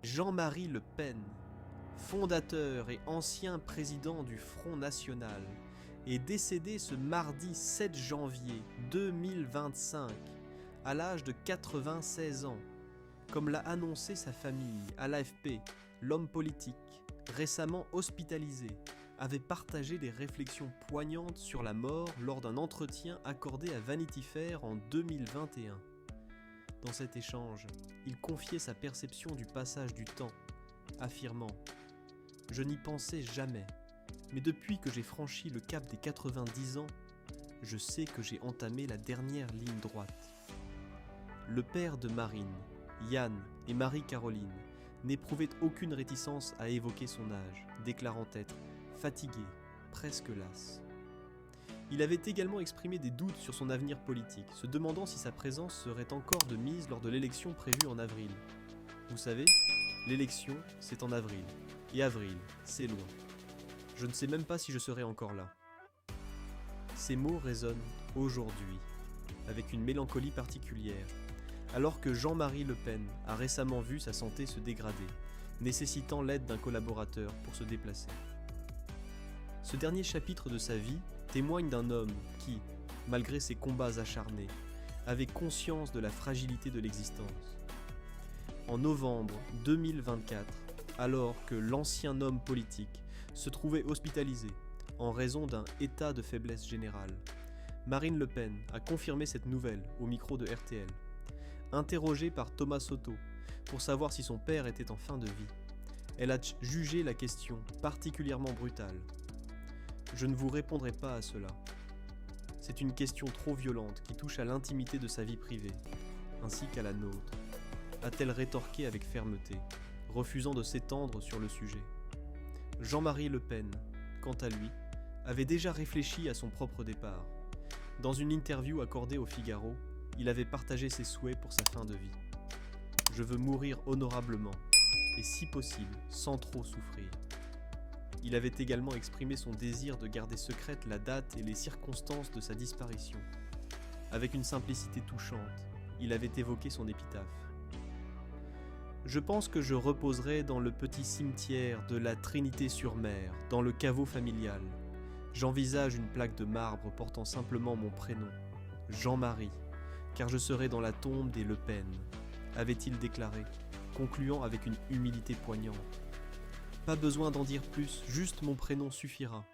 Jean-Marie Le Pen, fondateur et ancien président du Front National, est décédé ce mardi 7 janvier 2025, à l'âge de 96 ans. Comme l'a annoncé sa famille à l'AFP, l'homme politique, récemment hospitalisé, avait partagé des réflexions poignantes sur la mort lors d'un entretien accordé à Vanity Fair en 2021. Dans cet échange, il confiait sa perception du passage du temps, affirmant « Je n'y pensais jamais, mais depuis que j'ai franchi le cap des 90 ans, je sais que j'ai entamé la dernière ligne droite. » Le père de Marine, Yann et Marie-Caroline n'éprouvaient aucune réticence à évoquer son âge, déclarant être fatigué, presque las. Il avait également exprimé des doutes sur son avenir politique, se demandant si sa présence serait encore de mise lors de l'élection prévue en avril. Vous savez, l'élection, c'est en avril, et avril, c'est loin. Je ne sais même pas si je serai encore là. Ces mots résonnent aujourd'hui, avec une mélancolie particulière, alors que Jean-Marie Le Pen a récemment vu sa santé se dégrader, nécessitant l'aide d'un collaborateur pour se déplacer. Ce dernier chapitre de sa vie témoigne d'un homme qui, malgré ses combats acharnés, avait conscience de la fragilité de l'existence. En novembre 2024, alors que l'ancien homme politique se trouvait hospitalisé en raison d'un état de faiblesse générale, Marine Le Pen a confirmé cette nouvelle au micro de RTL. Interrogée par Thomas Soto pour savoir si son père était en fin de vie, elle a jugé la question particulièrement brutale. Je ne vous répondrai pas à cela. C'est une question trop violente qui touche à l'intimité de sa vie privée, ainsi qu'à la nôtre, a-t-elle rétorqué avec fermeté, refusant de s'étendre sur le sujet. Jean-Marie Le Pen, quant à lui, avait déjà réfléchi à son propre départ. Dans une interview accordée au Figaro, il avait partagé ses souhaits pour sa fin de vie. « Je veux mourir honorablement, et si possible, sans trop souffrir. » Il avait également exprimé son désir de garder secrète la date et les circonstances de sa disparition. Avec une simplicité touchante, il avait évoqué son épitaphe. « Je pense que je reposerai dans le petit cimetière de la Trinité-sur-Mer, dans le caveau familial. J'envisage une plaque de marbre portant simplement mon prénom, Jean-Marie, car je serai dans la tombe des Le Pen, » avait-il déclaré, concluant avec une humilité poignante. Pas besoin d'en dire plus, juste mon prénom suffira.